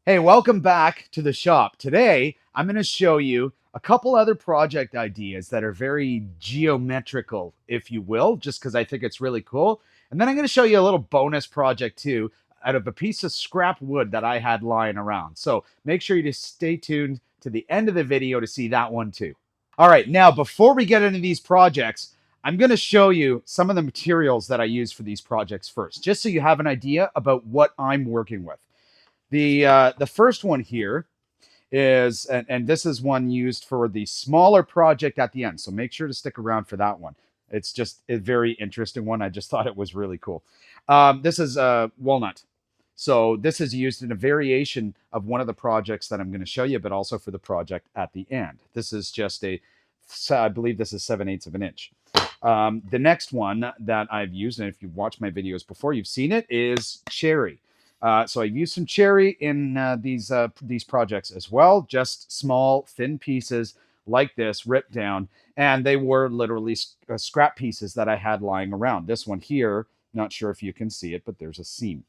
Hey, welcome back to the shop. Today, I'm going to show you a couple other project ideas that are very geometrical, if you will, just because I think it's really cool. And then I'm going to show you a little bonus project too out of a piece of scrap wood that I had lying around. So make sure you just stay tuned to the end of the video to see that one too. All right, now before we get into these projects, I'm going to show you some of the materials that I use for these projects first, just so you have an idea about what I'm working with. The first one here is, and this is one used for the smaller project at the end. So make sure to stick around for that one. It's just a very interesting one. I just thought it was really cool. This is walnut. So this is used in a variation of one of the projects that I'm going to show you, but also for the project at the end. This is just I believe this is 7/8 of an inch. The next one that I've used, and if you've watched my videos before, you've seen it, is cherry. So I've used some cherry in these projects as well, just small, thin pieces like this, ripped down, and they were literally scrap pieces that I had lying around. This one here, not sure if you can see it, but there's a seam.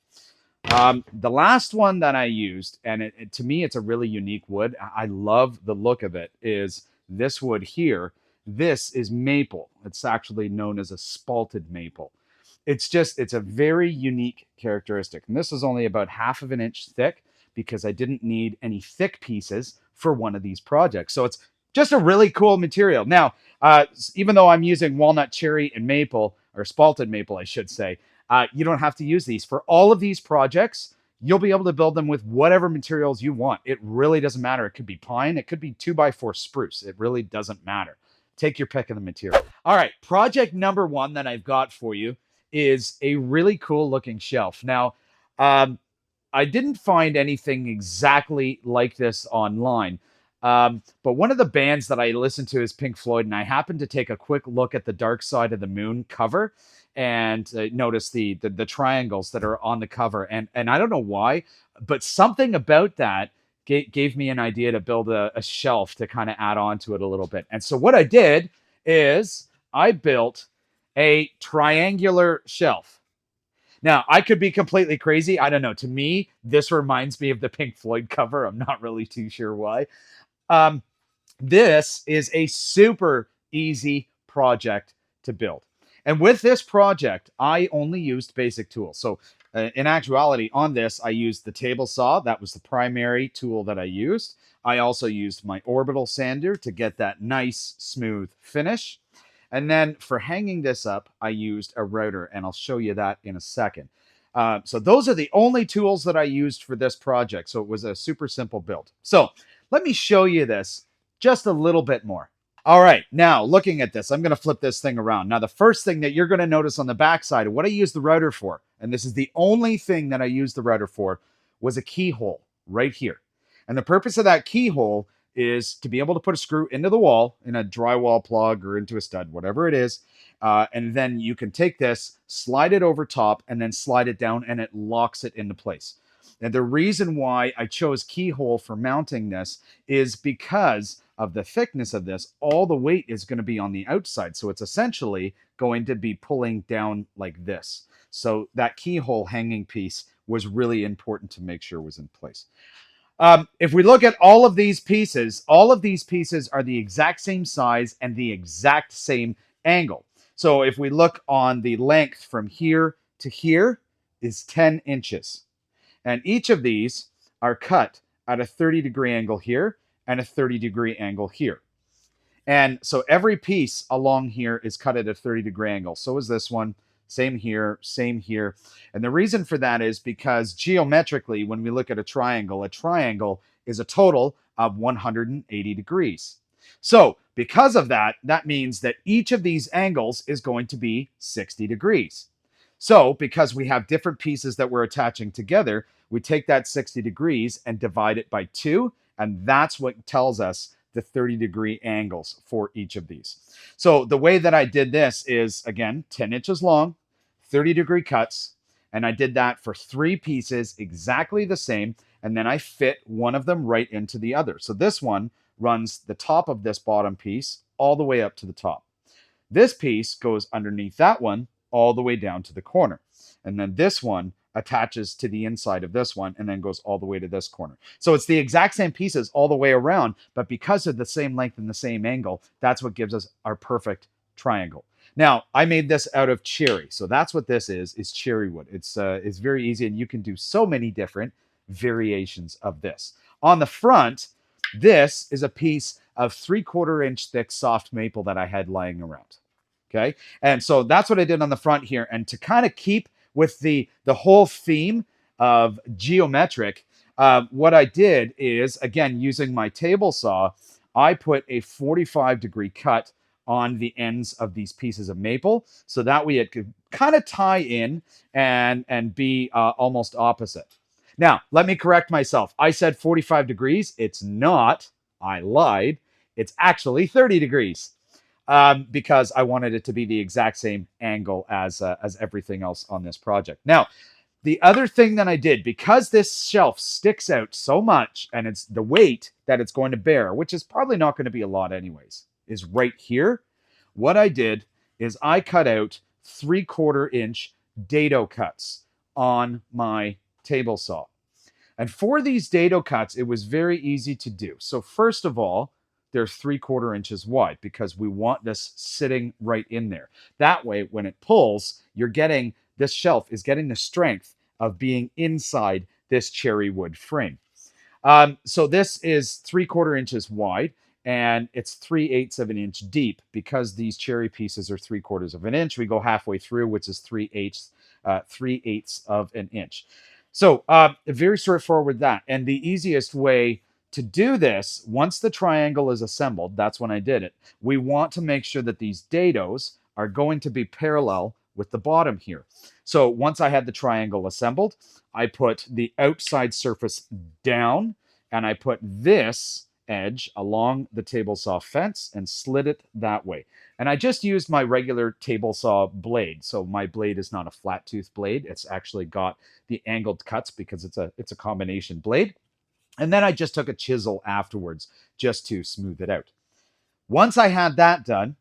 The last one that I used, and to me, it's a really unique wood. I love the look of it, is this wood here. This is maple. It's actually known as a spalted maple. It's a very unique characteristic. And this is only about 1/2 of an inch thick because I didn't need any thick pieces for one of these projects. So it's just a really cool material. Now, even though I'm using walnut, cherry, and maple, or spalted maple, I should say, you don't have to use these. For all of these projects, you'll be able to build them with whatever materials you want. It really doesn't matter. It could be pine. It could be 2x4 spruce. It really doesn't matter. Take your pick of the material. All right, project number one that I've got for you is a really cool looking shelf. Now, I didn't find anything exactly like this online. But one of the bands that I listen to is Pink Floyd, and I happened to take a quick look at the Dark Side of the Moon cover and notice the triangles that are on the cover. And I don't know why, but something about that gave me an idea to build a shelf to kind of add on to it a little bit. And so what I did is I built a triangular shelf. Now, I could be completely crazy. I don't know. To me, this reminds me of the Pink Floyd cover. I'm not really too sure why. Um, this is a super easy project to build. And with this project, I only used basic tools. So in actuality, on this, I used the table saw. That was the primary tool that I used. I also used my orbital sander to get that nice, smooth finish. And then for hanging this up, I used a router, and I'll show you that in a second. So those are the only tools that I used for this project. So it was a super simple build. So let me show you this just a little bit more. All right, now looking at this, I'm going to flip this thing around. Now, the first thing that you're going to notice on the backside of what I used the router for, and this is the only thing that I used the router for, was a keyhole right here. And the purpose of that keyhole is to be able to put a screw into the wall in a drywall plug or into a stud, whatever it is. And then you can take this, slide it over top, and then slide it down, and it locks it into place. And the reason why I chose keyhole for mounting this is because of the thickness of this. All the weight is going to be on the outside. So it's essentially going to be pulling down like this. So that keyhole hanging piece was really important to make sure was in place. If we look at all of these pieces are the exact same size and the exact same angle. So if we look on the length from here to here is 10 inches. And each of these are cut at a 30-degree angle here and a 30-degree angle here. And so every piece along here is cut at a 30-degree angle. So is this one. Same here, same here. And the reason for that is because geometrically, when we look at a triangle is a total of 180 degrees. So because of that, that means that each of these angles is going to be 60 degrees. So because we have different pieces that we're attaching together, we take that 60 degrees and divide it by 2, and that's what tells us the 30-degree angles for each of these. So the way that I did this is, again, 10 inches long, 30-degree cuts, and I did that for 3 pieces exactly the same, and then I fit one of them right into the other. So this one runs the top of this bottom piece all the way up to the top. This piece goes underneath that one all the way down to the corner. And then this one attaches to the inside of this one and then goes all the way to this corner. So it's the exact same pieces all the way around, but because of the same length and the same angle, that's what gives us our perfect triangle. Now, I made this out of cherry. So that's what this is cherry wood. It's very easy, and you can do so many different variations of this. On the front, this is a piece of 3/4 inch thick soft maple that I had lying around. Okay. And so that's what I did on the front here. And to kind of keep with the whole theme of geometric, what I did is, again, using my table saw, I put a 45-degree cut on the ends of these pieces of maple, so that way it could kind of tie in and be almost opposite. Now, let me correct myself. I said 45 degrees. It's not. I lied. It's actually 30 degrees because I wanted it to be the exact same angle as everything else on this project. Now, the other thing that I did, because this shelf sticks out so much and it's the weight that it's going to bear, which is probably not going to be a lot anyways, is right here. What I did is I cut out 3/4 inch dado cuts on my table saw. And for these dado cuts, it was very easy to do. So first of all, they're 3/4 inches wide because we want this sitting right in there. That way, when it pulls, this shelf is getting the strength of being inside this cherry wood frame. So this is 3/4 inches wide, and it's 3/8 of an inch deep. Because these cherry pieces are 3/4 of an inch, we go halfway through, which is 3/8 of an inch. So very straightforward that. And the easiest way to do this, once the triangle is assembled, that's when I did it. We want to make sure that these dados are going to be parallel with the bottom here. So once I had the triangle assembled, I put the outside surface down, and I put this edge along the table saw fence and slid it that way. And I just used my regular table saw blade. So my blade is not a flat tooth blade. It's actually got the angled cuts because it's a combination blade. And then I just took a chisel afterwards just to smooth it out. Once I had that done,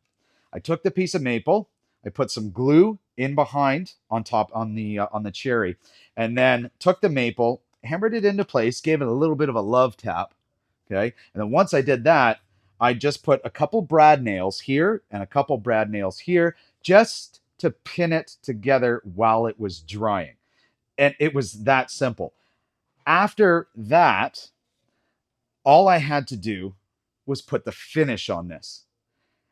I took the piece of maple, I put some glue in behind on top on the cherry, and then took the maple, hammered it into place, gave it a little bit of a love tap. Okay. And then once I did that, I just put a couple brad nails here and a couple brad nails here just to pin it together while it was drying. And it was that simple. After that, all I had to do was put the finish on this.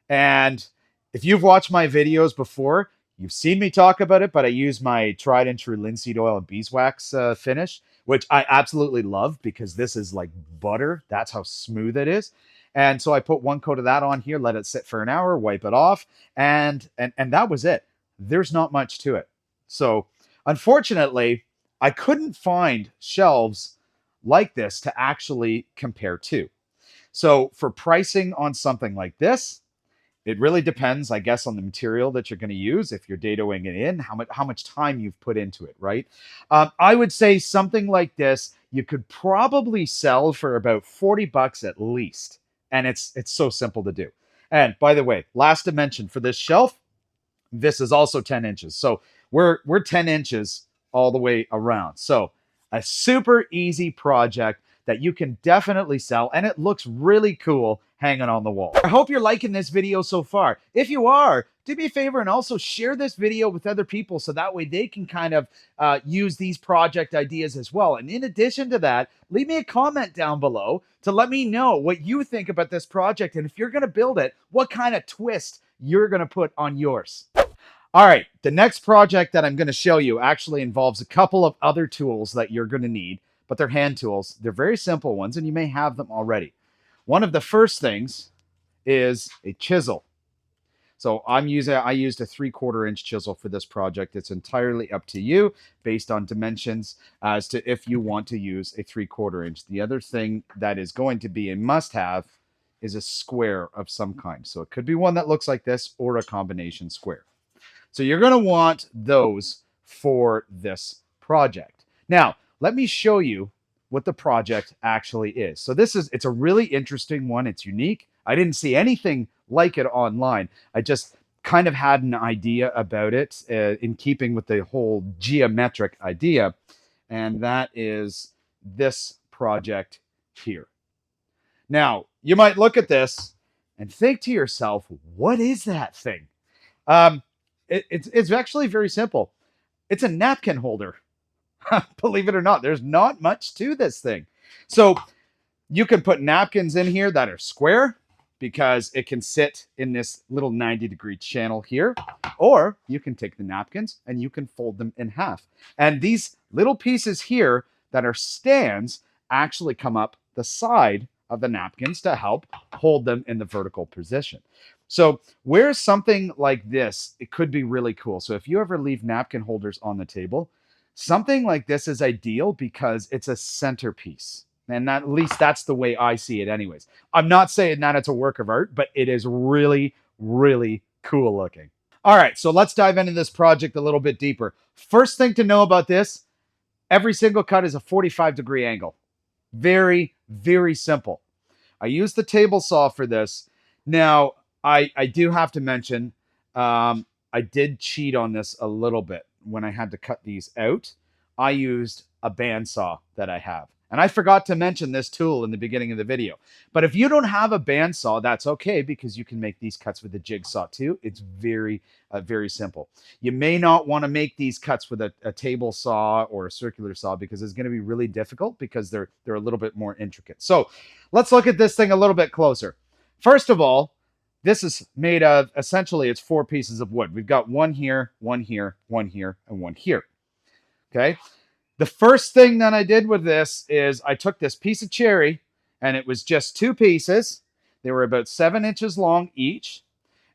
And if you've watched my videos before, you've seen me talk about it, but I use my tried and true linseed oil and beeswax finish, which I absolutely love because this is like butter. That's how smooth it is. And so I put one coat of that on here, let it sit for an hour, wipe it off, and that was it. There's not much to it. So unfortunately, I couldn't find shelves like this to actually compare to. So for pricing on something like this, it really depends, I guess, on the material that you're going to use. If you're dadoing it in, how much time you've put into it, right? I would say something like this you could probably sell for about $40 at least, and it's so simple to do. And by the way, last dimension for this shelf, this is also 10 inches. So we're 10 inches all the way around. So a super easy project that you can definitely sell, and it looks really cool hanging on the wall. I hope you're liking this video so far. If you are, do me a favor and also share this video with other people so that way they can kind of use these project ideas as well. And in addition to that, leave me a comment down below to let me know what you think about this project, and if you're going to build it, what kind of twist you're going to put on yours. All right, the next project that I'm going to show you actually involves a couple of other tools that you're going to need, but they're hand tools. They're very simple ones, and you may have them already. One of the first things is a chisel. So I used a 3/4 inch chisel for this project. It's entirely up to you based on dimensions as to if you want to use a 3/4 inch. The other thing that is going to be a must-have is a square of some kind. So it could be one that looks like this or a combination square. So you're going to want those for this project. Now, let me show you what the project actually is. So it's a really interesting one. It's unique. I didn't see anything like it online. I just kind of had an idea about it in keeping with the whole geometric idea, and that is this project here. Now, you might look at this and think to yourself, what is that thing? Um, it's actually very simple. It's a napkin holder. Believe it or not, there's not much to this thing. So you can put napkins in here that are square because it can sit in this little 90-degree channel here. Or you can take the napkins and you can fold them in half. And these little pieces here that are stands actually come up the side of the napkins to help hold them in the vertical position. So where something like this, it could be really cool. So if you ever leave napkin holders on the table, something like this is ideal because it's a centerpiece. And that, at least that's the way I see it anyways. I'm not saying that it's a work of art, but it is really, really cool looking. All right, so let's dive into this project a little bit deeper. First thing to know about this, every single cut is a 45-degree angle. Very, very simple. I use the table saw for this. Now, I do have to mention, I did cheat on this a little bit when I had to cut these out. I used a bandsaw that I have. And I forgot to mention this tool in the beginning of the video. But if you don't have a bandsaw, that's okay because you can make these cuts with a jigsaw too. It's very, very simple. You may not want to make these cuts with a table saw or a circular saw because it's going to be really difficult because they're a little bit more intricate. So let's look at this thing a little bit closer. First of all, this is made of, essentially, it's 4 pieces of wood. We've got one here, one here, one here, and one here. Okay. The first thing that I did with this is I took this piece of cherry, and it was just 2 pieces. They were about 7 inches long each.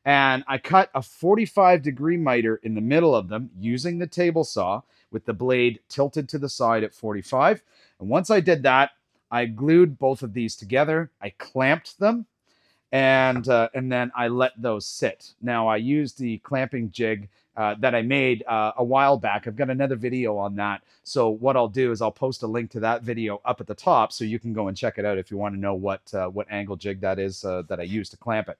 And I cut a 45-degree miter in the middle of them using the table saw with the blade tilted to the side at 45. And once I did that, I glued both of these together. I clamped them, and then I let those sit. Now, I used the clamping jig that I made a while back. I've got another video on that. So what I'll do is I'll post a link to that video up at the top so you can go and check it out if you want to know what angle jig that is that I used to clamp it.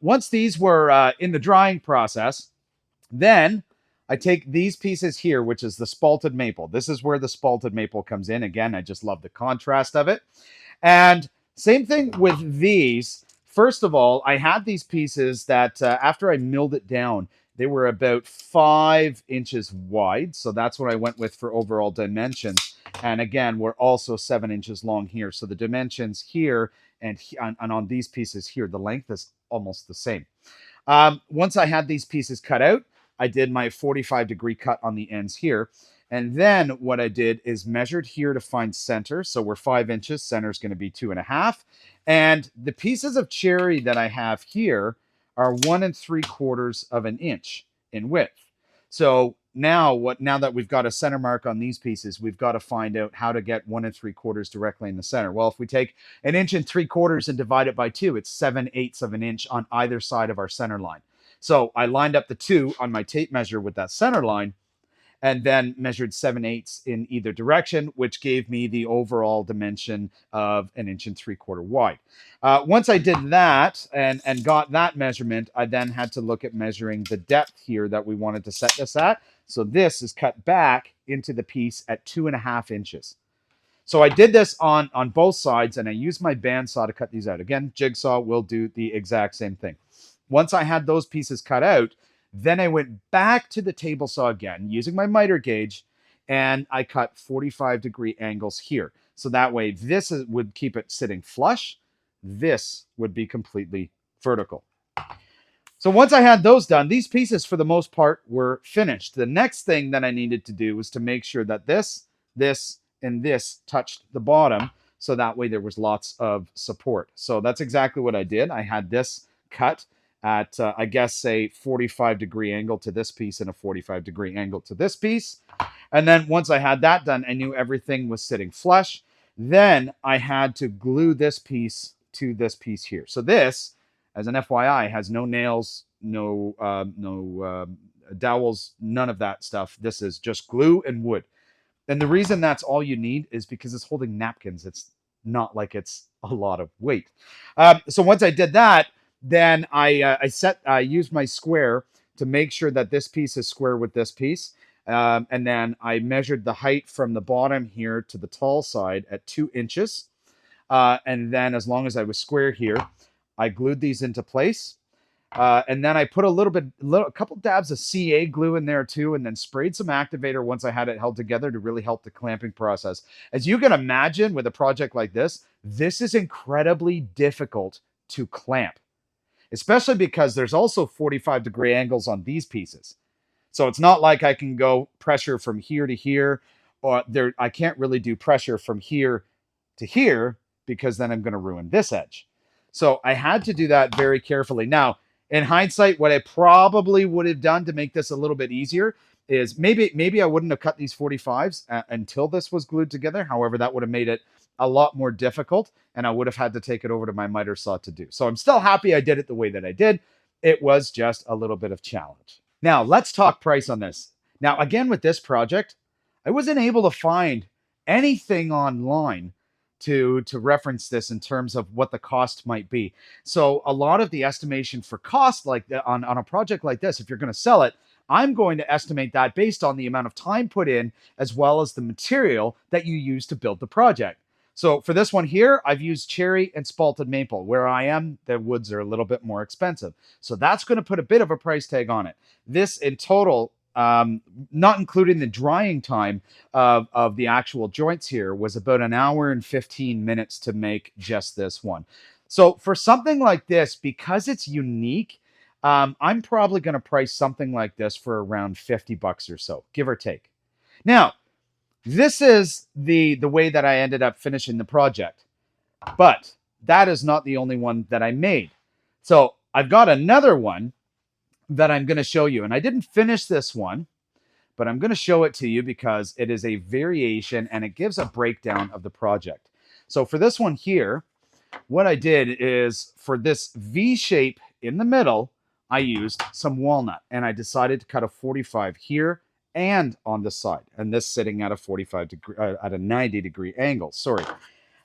Once these were in the drying process, then I take these pieces here, which is the spalted maple. This is where the spalted maple comes in. Again, I just love the contrast of it. And same thing with these. First of all, I had these pieces that after I milled it down, they were about 5 inches wide. So that's what I went with for overall dimensions. And again, we're also 7 inches long here. So the dimensions here and on these pieces here, the length is almost the same. Once I had these pieces cut out, I did my 45-degree cut on the ends here. And then what I did is measured here to find center. So we're 5 inches. Center is going to be 2.5. And the pieces of cherry that I have here are 1 3/4 of an inch in width. So now that we've got a center mark on these pieces, we've got to find out how to get 1 3/4 directly in the center. Well, if we take 1 3/4 and divide it by 2, it's 7/8 of an inch on either side of our center line. So I lined up the 2 on my tape measure with that center line and then measured 7/8 in either direction, which gave me the overall dimension of 1 3/4 wide. Once I did that and got that measurement, I then had to look at measuring the depth here that we wanted to set this at. So this is cut back into the piece at 2.5 inches. So I did this on both sides, and I used my bandsaw to cut these out. Again, jigsaw will do the exact same thing. Once I had those pieces cut out, then I went back to the table saw again using my miter gauge, and I cut 45-degree angles here. So that way would keep it sitting flush. This would be completely vertical. So once I had those done, these pieces for the most part were finished. The next thing that I needed to do was to make sure that this, and this touched the bottom. So that way there was lots of support. So that's exactly what I did. I had this cut at, I guess, a 45-degree angle to this piece and a 45-degree angle to this piece. And then once I had that done, I knew everything was sitting flush. Then I had to glue this piece to this piece here. So this, as an FYI, has no nails, no dowels, none of that stuff. This is just glue and wood. And the reason that's all you need is because it's holding napkins. It's not like it's a lot of weight. So once I did that, Then I used my square to make sure that this piece is square with this piece. And then I measured the height from the bottom here to the tall side at 2 inches. And then as long as I was square here, I glued these into place. And then I put a couple dabs of CA glue in there too, and then sprayed some activator once I had it held together to really help the clamping process. As you can imagine with a project like this is incredibly difficult to clamp, especially because there's also 45-degree angles on these pieces. So it's not like I can go pressure from here to here, or there I can't really do pressure from here to here because then I'm going to ruin this edge. So I had to do that very carefully. Now, in hindsight, what I probably would have done to make this a little bit easier is maybe I wouldn't have cut these 45s until this was glued together. However, that would have made it a lot more difficult, and I would have had to take it over to my miter saw to do. So I'm still happy I did it the way that I did. It was just a little bit of challenge. Now, let's talk price on this. Now, again, with this project, I wasn't able to find anything online to reference this in terms of what the cost might be. So a lot of the estimation for cost like on a project like this, if you're going to sell it, I'm going to estimate that based on the amount of time put in as well as the material that you use to build the project. So for this one here, I've used cherry and spalted maple. Where I am, the woods are a little bit more expensive. So that's going to put a bit of a price tag on it. This in total, not including the drying time of the actual joints here, was about an hour and 15 minutes to make just this one. So for something like this, because it's unique, I'm probably going to price something like this for around 50 bucks or so, give or take. Now, this is the way that I ended up finishing the project, but that is not the only one that I made. So I've got another one that I'm going to show you, and I didn't finish this one, but I'm going to show it to you because it is a variation and it gives a breakdown of the project. So for this one here, what I did is for this V shape in the middle, I used some walnut, and I decided to cut a 45 here and on the side, and this sitting at a 45 degree at a 90-degree angle. Sorry.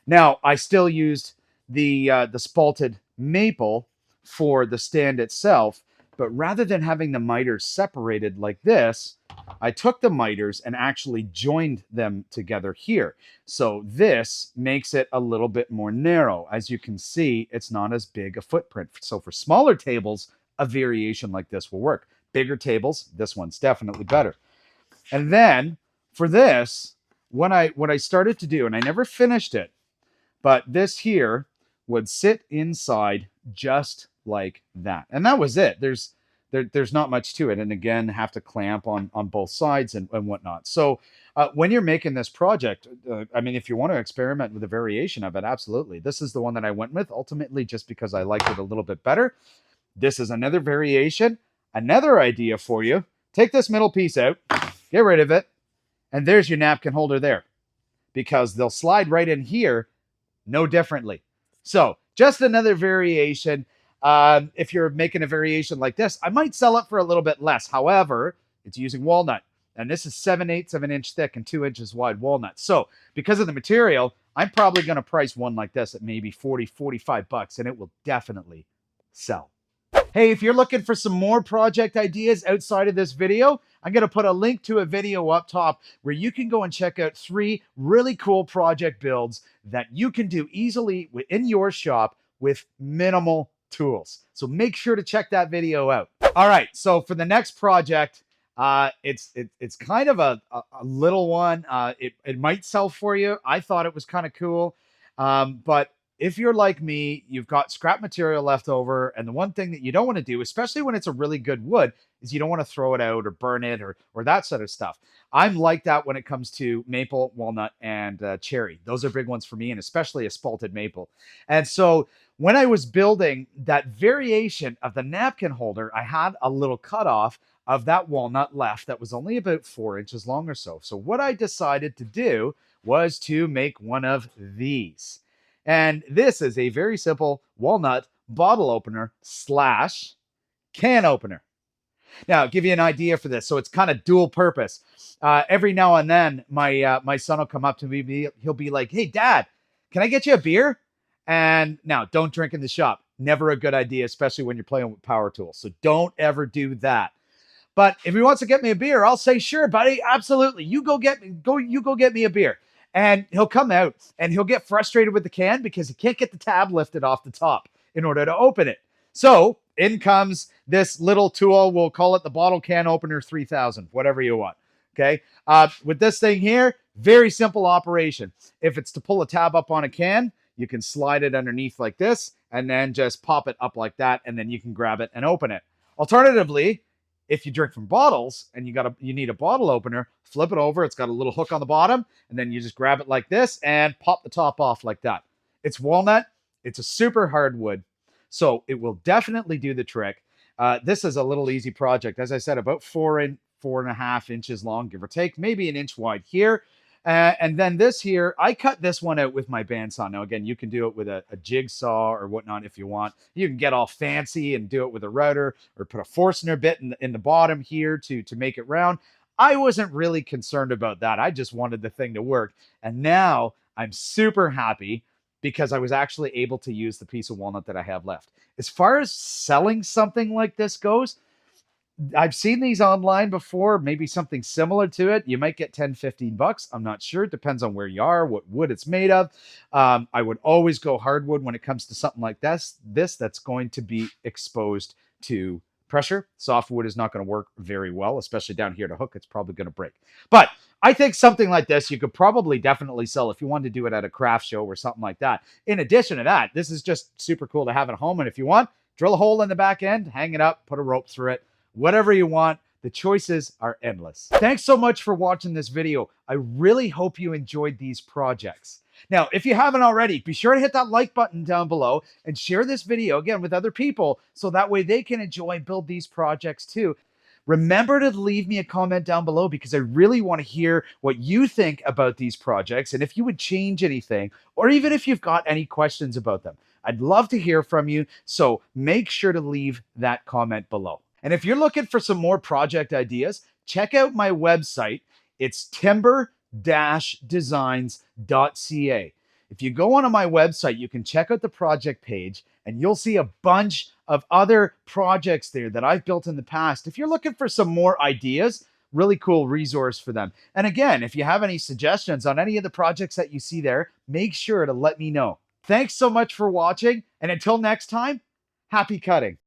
Now I still used the spalted maple for the stand itself, but rather than having the miters separated like this, I took the miters and actually joined them together here. So this makes it a little bit more narrow. As you can see, it's not as big a footprint. So for smaller tables, a variation like this will work. Bigger tables, this one's definitely better. And then for this, what I started to do, and I never finished it, but this here would sit inside just like that. And that was it. There's not much to it. And again, have to clamp on both sides and whatnot. So when you're making this project, I mean, if you want to experiment with a variation of it, absolutely. This is the one that I went with ultimately just because I liked it a little bit better. This is another variation. Another idea for you. Take this middle piece out, get rid of it, and there's your napkin holder there, because they'll slide right in here no differently. So just another variation. If you're making a variation like this, I might sell it for a little bit less. However, it's using walnut, and this is 7/8 of an inch thick and 2 inches wide walnut. So because of the material, I'm probably going to price one like this at maybe 40, 45 bucks, and it will definitely sell. Hey, if you're looking for some more project ideas outside of this video, I'm going to put a link to a video up top where you can go and check out 3 really cool project builds that you can do easily in your shop with minimal tools. So make sure to check that video out. All right, so for the next project, it's kind of a little one. It might sell for you. I thought it was kind of cool, but if you're like me, you've got scrap material left over, and the one thing that you don't want to do, especially when it's a really good wood, is you don't want to throw it out or burn it or that sort of stuff. I'm like that when it comes to maple, walnut, and cherry. Those are big ones for me, and especially a spalted maple. And so when I was building that variation of the napkin holder, I had a little cutoff of that walnut left that was only about 4 inches long or so. So what I decided to do was to make one of these. And this is a very simple walnut bottle opener / can opener. Now, I'll give you an idea for this. So it's kind of dual purpose. Every now and then, my son will come up to me. He'll be like, "Hey, Dad, can I get you a beer?" And now, don't drink in the shop. Never a good idea, especially when you're playing with power tools. So don't ever do that. But if he wants to get me a beer, I'll say, sure, buddy, absolutely. You go get me a beer. And he'll come out and he'll get frustrated with the can because he can't get the tab lifted off the top in order to open it. So in comes this little tool. We'll call it the bottle can opener 3000, whatever you want. Okay. With this thing here, very simple operation. If it's to pull a tab up on a can, you can slide it underneath like this and then just pop it up like that. And then you can grab it and open it. Alternatively, if you drink from bottles and you need a bottle opener, flip it over. It's got a little hook on the bottom, and then you just grab it like this and pop the top off like that. It's walnut. It's a super hard wood, so it will definitely do the trick. This is a little easy project. As I said, about 4.5 inches long, give or take, maybe an inch wide here. And then this here, I cut this one out with my bandsaw. Now, again, you can do it with a jigsaw or whatnot if you want. You can get all fancy and do it with a router or put a Forstner bit in the bottom here to make it round. I wasn't really concerned about that. I just wanted the thing to work. And now I'm super happy because I was actually able to use the piece of walnut that I have left. As far as selling something like this goes, I've seen these online before, maybe something similar to it. You might get 10, 15 bucks. I'm not sure. It depends on where you are, what wood it's made of. I would always go hardwood when it comes to something like this that's going to be exposed to pressure. Softwood is not going to work very well, especially down here to hook. It's probably going to break. But I think something like this, you could probably definitely sell if you wanted to do it at a craft show or something like that. In addition to that, this is just super cool to have at home. And if you want, drill a hole in the back end, hang it up, put a rope through it, whatever you want. The choices are endless. Thanks so much for watching this video. I really hope you enjoyed these projects. Now, if you haven't already, be sure to hit that like button down below and share this video again with other people so that way they can enjoy and build these projects too. Remember to leave me a comment down below because I really want to hear what you think about these projects and if you would change anything or even if you've got any questions about them. I'd love to hear from you, so make sure to leave that comment below. And if you're looking for some more project ideas, check out my website. It's timber-designs.ca. If you go onto my website, you can check out the project page and you'll see a bunch of other projects there that I've built in the past. If you're looking for some more ideas, really cool resource for them. And again, if you have any suggestions on any of the projects that you see there, make sure to let me know. Thanks so much for watching. And until next time, happy cutting.